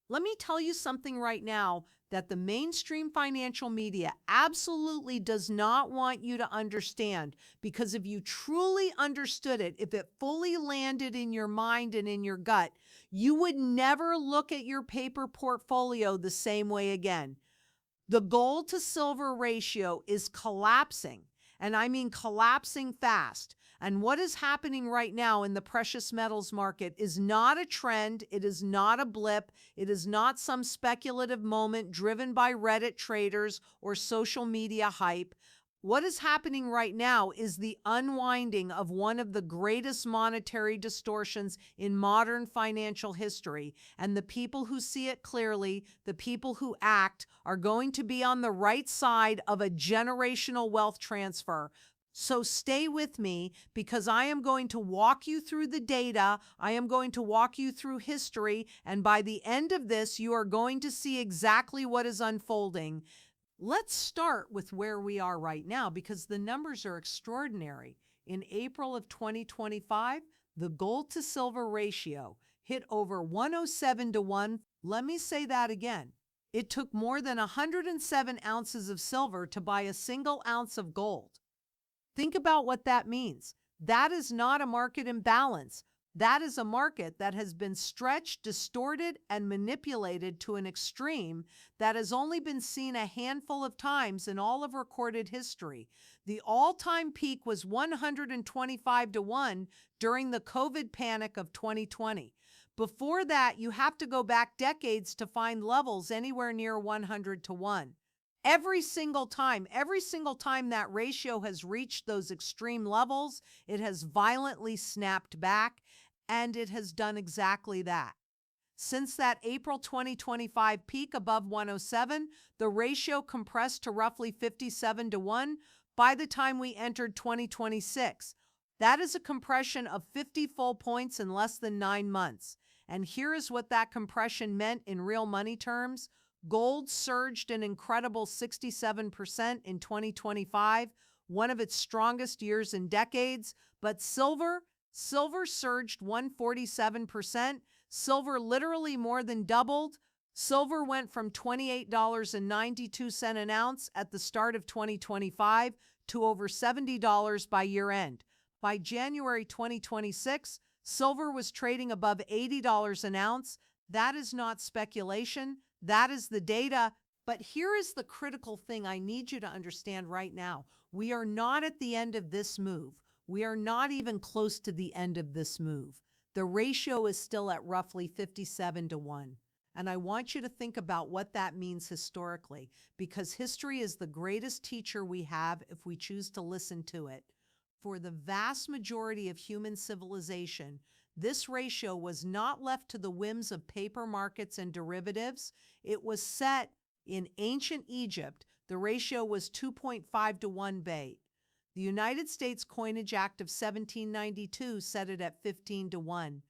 Let me tell you something right now that the mainstream financial media absolutely does not want you to understand, because if you truly understood it, if it fully landed in your mind and in your gut, you would never look at your paper portfolio the same way again. The gold to silver ratio is collapsing, and I mean collapsing fast. And what is happening right now in the precious metals market is not a trend. It is not a blip. It is not some speculative moment driven by Reddit traders or social media hype. What is happening right now is the unwinding of one of the greatest monetary distortions in modern financial history. And the people who see it clearly, the people who act, are going to be on the right side of a generational wealth transfer. So stay with me, because I am going to walk you through the data. I am going to walk you through history. And by the end of this, you are going to see exactly what is unfolding. Let's start with where we are right now, because the numbers are extraordinary. In April of 2025, the gold to silver ratio hit over 107 to 1. Let me say that again. It took more than 107 ounces of silver to buy a single ounce of gold. Think about what that means. That is not a market imbalance. That is a market that has been stretched, distorted, and manipulated to an extreme that has only been seen a handful of times in all of recorded history. The all-time peak was 125 to 1 during the COVID panic of 2020. Before that, you have to go back decades to find levels anywhere near 100 to 1. Every single time that ratio has reached those extreme levels, it has violently snapped back, and it has done exactly that. Since that April 2025 peak above 107, the ratio compressed to roughly 57 to 1 by the time we entered 2026. That is a compression of 50 full points in less than 9 months. And here is what that compression meant in real money terms. Gold surged an incredible 67% in 2025, one of its strongest years in decades, but silver surged 147%. Silver literally more than doubled. Silver went from $28.92 an ounce at the start of 2025 to over $70 by year end. By January 2026, silver was trading above $80 an ounce. That is not speculation. That is the data. But here is the critical thing I need you to understand right now. We are not at the end of this move. We are not even close to the end of this move. The ratio is still at roughly 57 to 1. And I want you to think about what that means historically, because history is the greatest teacher we have if we choose to listen to it. For the vast majority of human civilization, this ratio was not left to the whims of paper markets and derivatives. It was set in ancient Egypt. The ratio was 2.5 to 1 bait. The United States Coinage Act of 1792 set it at 15 to 1.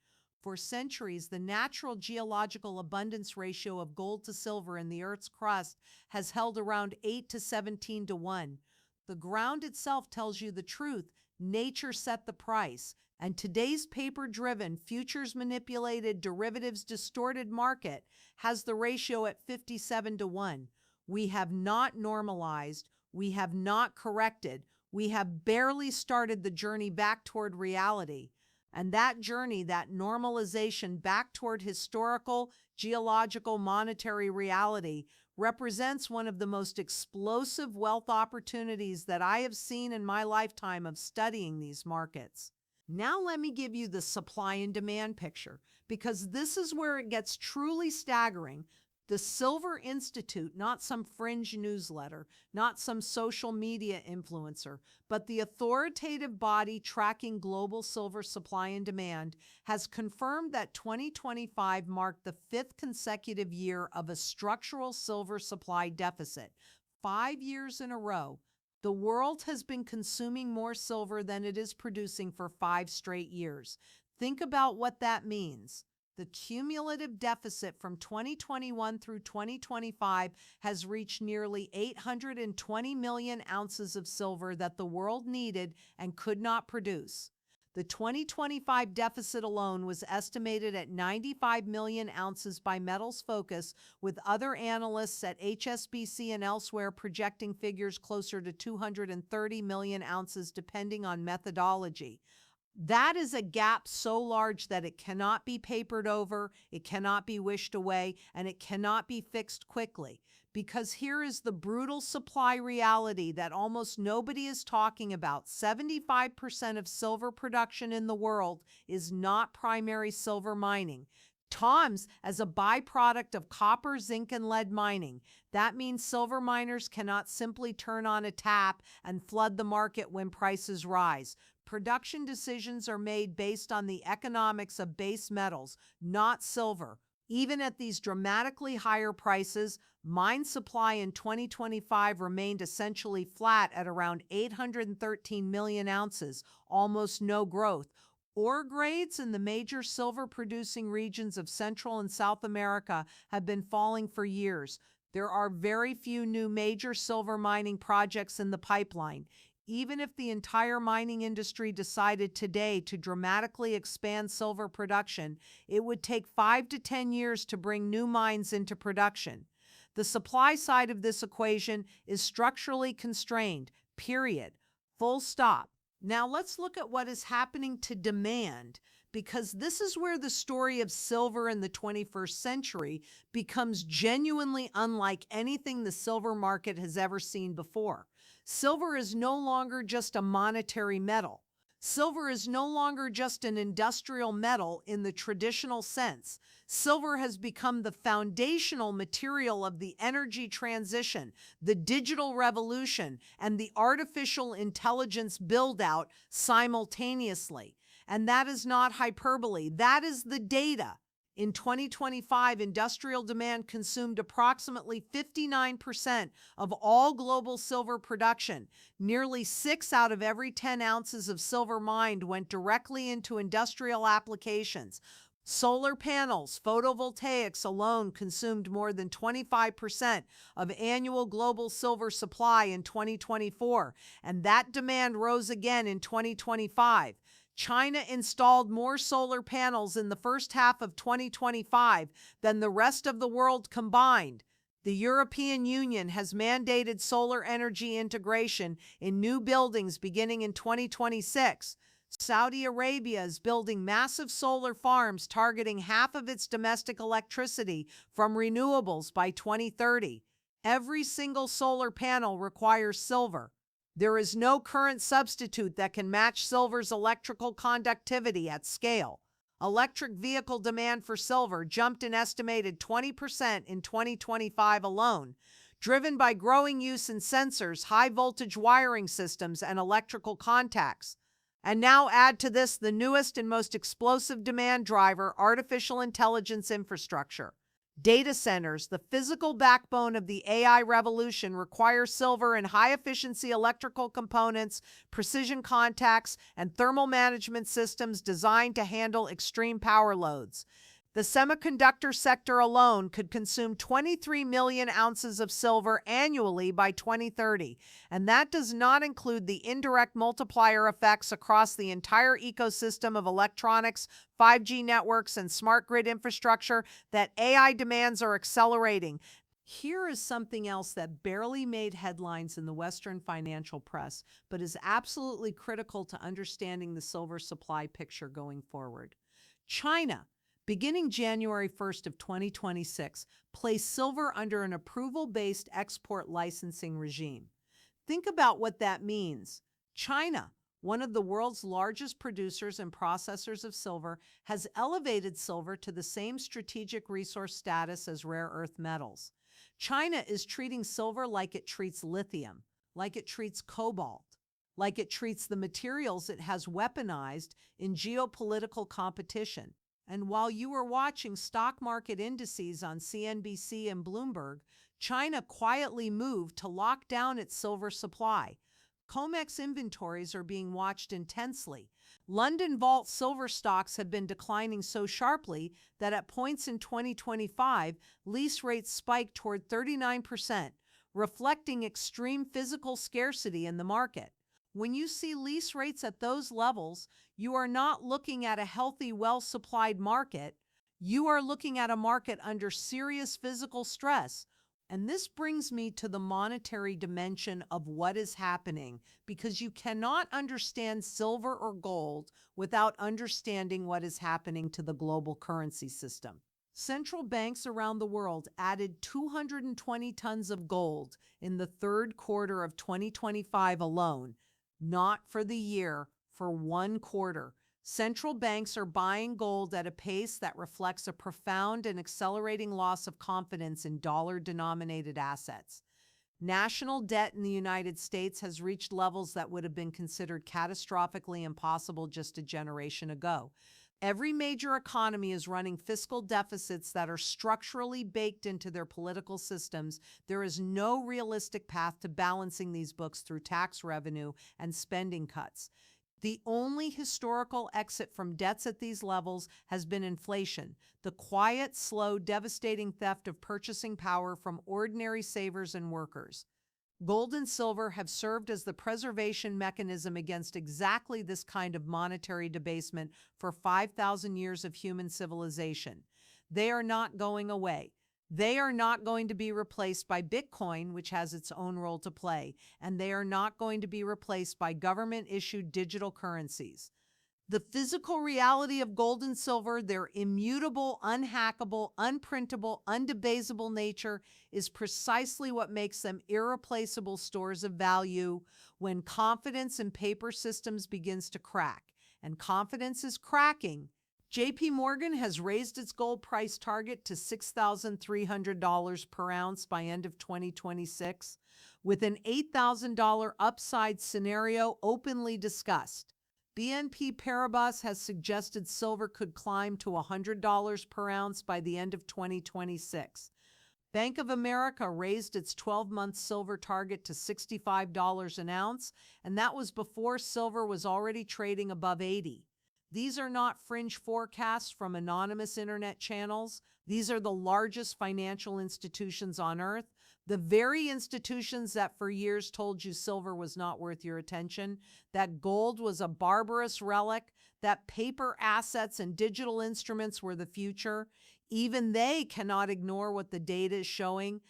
For centuries, the natural geological abundance ratio of gold to silver in the Earth's crust has held around 8 to 17 to 1. The ground itself tells you the truth. Nature set the price. And today's paper-driven, futures-manipulated, derivatives-distorted market has the ratio at 57 to 1. We have not normalized. We have not corrected. We have barely started the journey back toward reality. And that journey, that normalization back toward historical, geological, monetary reality, represents one of the most explosive wealth opportunities that I have seen in my lifetime of studying these markets. Now let me give you the supply and demand picture, because this is where it gets truly staggering. The Silver Institute, not some fringe newsletter, not some social media influencer, but the authoritative body tracking global silver supply and demand, has confirmed that 2025 marked the 5th consecutive year of a structural silver supply deficit. 5 years in a row. The world has been consuming more silver than it is producing for 5 straight years. Think about what that means. The cumulative deficit from 2021 through 2025 has reached nearly 820 million ounces of silver that the world needed and could not produce. The 2025 deficit alone was estimated at 95 million ounces by Metals Focus, with other analysts at HSBC and elsewhere projecting figures closer to 230 million ounces depending on methodology. That is a gap so large that it cannot be papered over, it cannot be wished away, and it cannot be fixed quickly. Because here is the brutal supply reality that almost nobody is talking about. 75% of silver production in the world is not primary silver mining. TOMS as a byproduct of copper, zinc, and lead mining. That means silver miners cannot simply turn on a tap and flood the market when prices rise. Production decisions are made based on the economics of base metals, not silver. Even at these dramatically higher prices, mine supply in 2025 remained essentially flat at around 813 million ounces, almost no growth. Ore grades in the major silver-producing regions of Central and South America have been falling for years. There are very few new major silver mining projects in the pipeline. Even if the entire mining industry decided today to dramatically expand silver production, it would take 5 to 10 years to bring new mines into production. The supply side of this equation is structurally constrained, period. Full stop. Now let's look at what is happening to demand, because this is where the story of silver in the 21st century becomes genuinely unlike anything the silver market has ever seen before. Silver is no longer just a monetary metal. Silver is no longer just an industrial metal in the traditional sense. Silver has become the foundational material of the energy transition, the digital revolution, and the artificial intelligence build-out simultaneously. And that is not hyperbole. That is the data. In 2025, industrial demand consumed approximately 59% of all global silver production. Nearly 6 out of every 10 ounces of silver mined went directly into industrial applications. Solar panels, photovoltaics alone consumed more than 25% of annual global silver supply in 2024, and that demand rose again in 2025. China installed more solar panels in the first half of 2025 than the rest of the world combined. The European Union has mandated solar energy integration in new buildings beginning in 2026. Saudi Arabia is building massive solar farms targeting half of its domestic electricity from renewables by 2030. Every single solar panel requires silver. There is no current substitute that can match silver's electrical conductivity at scale. Electric vehicle demand for silver jumped an estimated 20% in 2025 alone, driven by growing use in sensors, high-voltage wiring systems, and electrical contacts. And now add to this the newest and most explosive demand driver, artificial intelligence infrastructure. Data centers, the physical backbone of the AI revolution, require silver and high-efficiency electrical components, precision contacts, and thermal management systems designed to handle extreme power loads. The semiconductor sector alone could consume 23 million ounces of silver annually by 2030, and that does not include the indirect multiplier effects across the entire ecosystem of electronics, 5G networks, and smart grid infrastructure that AI demands are accelerating. Here is something else that barely made headlines in the Western financial press, but is absolutely critical to understanding the silver supply picture going forward. China, beginning January 1st of 2026, placed silver under an approval-based export licensing regime. Think about what that means. China, one of the world's largest producers and processors of silver, has elevated silver to the same strategic resource status as rare earth metals. China is treating silver like it treats lithium, like it treats cobalt, like it treats the materials it has weaponized in geopolitical competition. And while you were watching stock market indices on CNBC and Bloomberg, China quietly moved to lock down its silver supply. COMEX inventories are being watched intensely. London Vault silver stocks have been declining so sharply that at points in 2025, lease rates spiked toward 39%, reflecting extreme physical scarcity in the market. When you see lease rates at those levels, you are not looking at a healthy, well-supplied market. You are looking at a market under serious physical stress. And this brings me to the monetary dimension of what is happening, because you cannot understand silver or gold without understanding what is happening to the global currency system. Central banks around the world added 220 tons of gold in the third quarter of 2025 alone, not for the year, for 1 quarter. Central banks are buying gold at a pace that reflects a profound and accelerating loss of confidence in dollar-denominated assets. National debt in the United States has reached levels that would have been considered catastrophically impossible just a generation ago. Every major economy is running fiscal deficits that are structurally baked into their political systems. There is no realistic path to balancing these books through tax revenue and spending cuts. The only historical exit from debts at these levels has been inflation, the quiet, slow, devastating theft of purchasing power from ordinary savers and workers. Gold and silver have served as the preservation mechanism against exactly this kind of monetary debasement for 5,000 years of human civilization. They are not going away. They are not going to be replaced by Bitcoin, which has its own role to play, and they are not going to be replaced by government-issued digital currencies. The physical reality of gold and silver, their immutable, unhackable, unprintable, undebasable nature, is precisely what makes them irreplaceable stores of value when confidence in paper systems begins to crack. And confidence is cracking. JP Morgan has raised its gold price target to $6,300 per ounce by end of 2026, with an $8,000 upside scenario openly discussed. BNP Paribas has suggested silver could climb to $100 per ounce by the end of 2026. Bank of America raised its 12-month silver target to $65 an ounce, and that was before silver was already trading above $80. These are not fringe forecasts from anonymous internet channels. These are the largest financial institutions on earth, the very institutions that for years told you silver was not worth your attention, that gold was a barbarous relic, that paper assets and digital instruments were the future. Even they cannot ignore what the data is showing.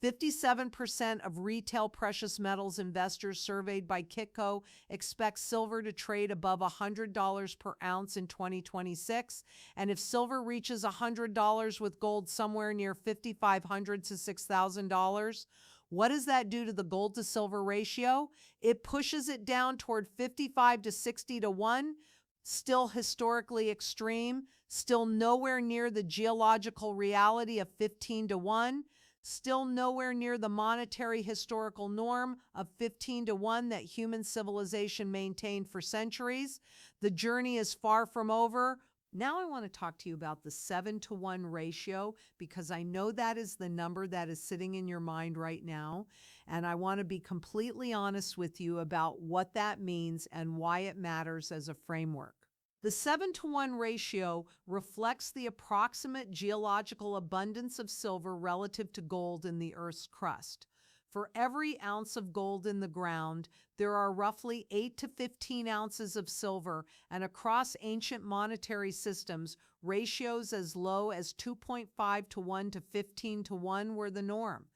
57% of retail precious metals investors surveyed by Kitco expect silver to trade above $100 per ounce in 2026. And if silver reaches $100 with gold somewhere near $5,500 to $6,000, what does that do to the gold to silver ratio? It pushes it down toward 55 to 60 to 1, still historically extreme, still nowhere near the geological reality of 15 to 1. Still nowhere near the monetary historical norm of 15 to 1 that human civilization maintained for centuries. The journey is far from over. Now I want to talk to you about the 7 to 1 ratio, because I know that is the number that is sitting in your mind right now. And I want to be completely honest with you about what that means and why it matters as a framework. The 7 to 1 ratio reflects the approximate geological abundance of silver relative to gold in the Earth's crust. For every ounce of gold in the ground, there are roughly 8 to 15 ounces of silver, and across ancient monetary systems, ratios as low as 2.5 to 1 to 15 to 1 were the norm.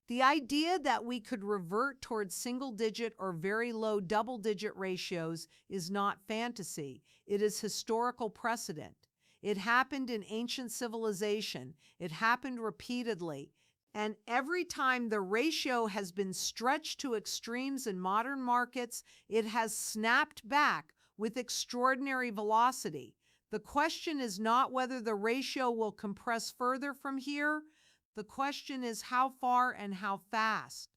The idea that we could revert towards single-digit or very low double-digit ratios is not fantasy. It is historical precedent. It happened in ancient civilization. It happened repeatedly. And every time the ratio has been stretched to extremes in modern markets, it has snapped back with extraordinary velocity. The question is not whether the ratio will compress further from here. The question is how far and how fast.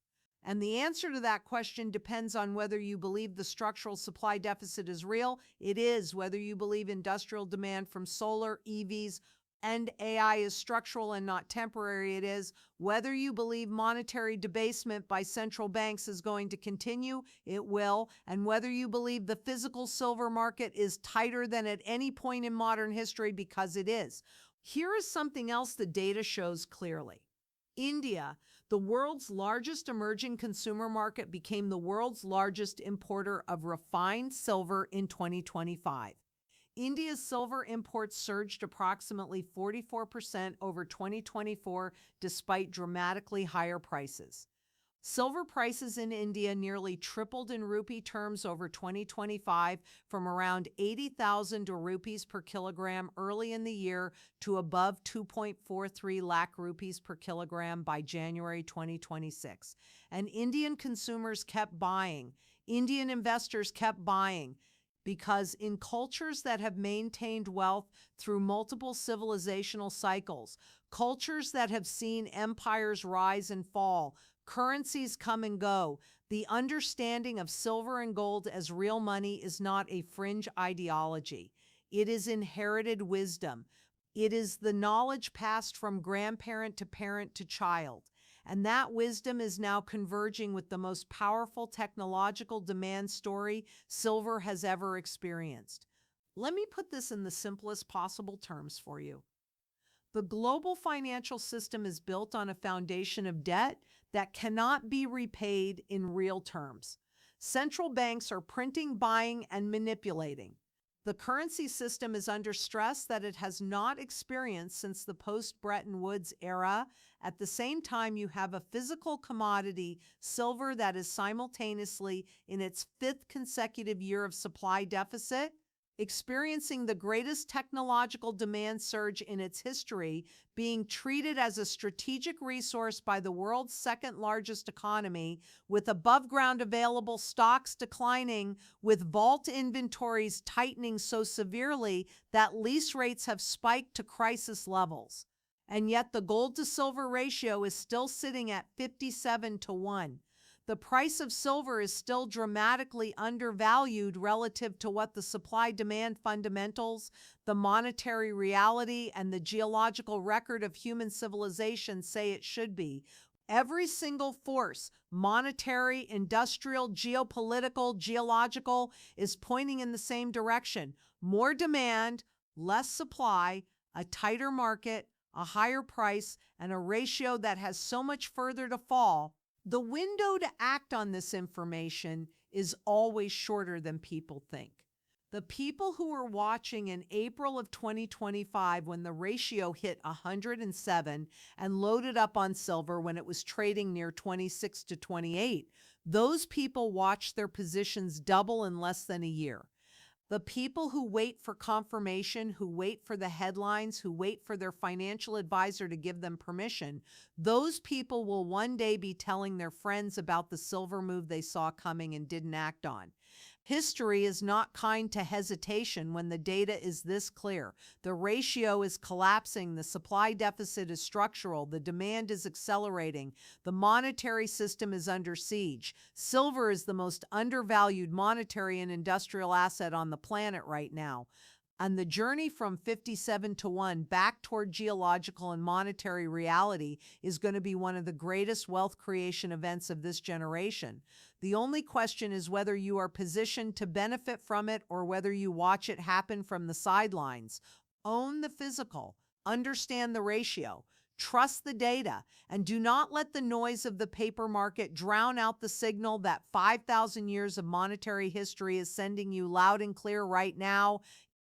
And the answer to that question depends on whether you believe the structural supply deficit is real. It is. Whether you believe industrial demand from solar, EVs, and AI is structural and not temporary, it is. Whether you believe monetary debasement by central banks is going to continue, it will. And whether you believe the physical silver market is tighter than at any point in modern history, because it is. Here is something else the data shows clearly. India, The world's largest emerging consumer market became the world's largest importer of refined silver in 2025. India's silver imports surged approximately 44% over 2024 despite dramatically higher prices. Silver prices in India nearly tripled in rupee terms over 2025 from around 80,000 rupees per kilogram early in the year to above 2.43 lakh rupees per kilogram by January 2026. And Indian consumers kept buying. Indian investors kept buying because in cultures that have maintained wealth through multiple civilizational cycles, cultures that have seen empires rise and fall, currencies come and go, the understanding of silver and gold as real money is not a fringe ideology. It is inherited wisdom. It is the knowledge passed from grandparent to parent to child. And that wisdom is now converging with the most powerful technological demand story silver has ever experienced. Let me put this in the simplest possible terms for you. The global financial system is built on a foundation of debt that cannot be repaid in real terms. Central banks are printing, buying, and manipulating. The currency system is under stress that it has not experienced since the post-Bretton Woods era. At the same time, you have a physical commodity, silver, that is simultaneously in its fifth consecutive year of supply deficit, experiencing the greatest technological demand surge in its history, being treated as a strategic resource by the world's second largest economy, with above-ground available stocks declining, with vault inventories tightening so severely that lease rates have spiked to crisis levels. And yet the gold to silver ratio is still sitting at 57-1. The price of silver is still dramatically undervalued relative to what the supply-demand fundamentals, the monetary reality, and the geological record of human civilization say it should be. Every single force, monetary, industrial, geopolitical, geological, is pointing in the same direction. More demand, less supply, a tighter market, a higher price, and a ratio that has so much further to fall. The window to act on this information is always shorter than people think. The people who were watching in April of 2025 when the ratio hit 107 and loaded up on silver when it was trading near 26-28, those people watched their positions double in less than a year. The people who wait for confirmation, who wait for the headlines, who wait for their financial advisor to give them permission, those people will one day be telling their friends about the silver move they saw coming and didn't act on. History is not kind to hesitation when the data is this clear. The ratio is collapsing, the supply deficit is structural, the demand is accelerating, the monetary system is under siege. Silver is the most undervalued monetary and industrial asset on the planet right now. And the journey from 57-1 back toward geological and monetary reality is going to be one of the greatest wealth creation events of this generation. The only question is whether you are positioned to benefit from it or whether you watch it happen from the sidelines. Own the physical, understand the ratio, trust the data, and do not let the noise of the paper market drown out the signal that 5,000 years of monetary history is sending you loud and clear right now.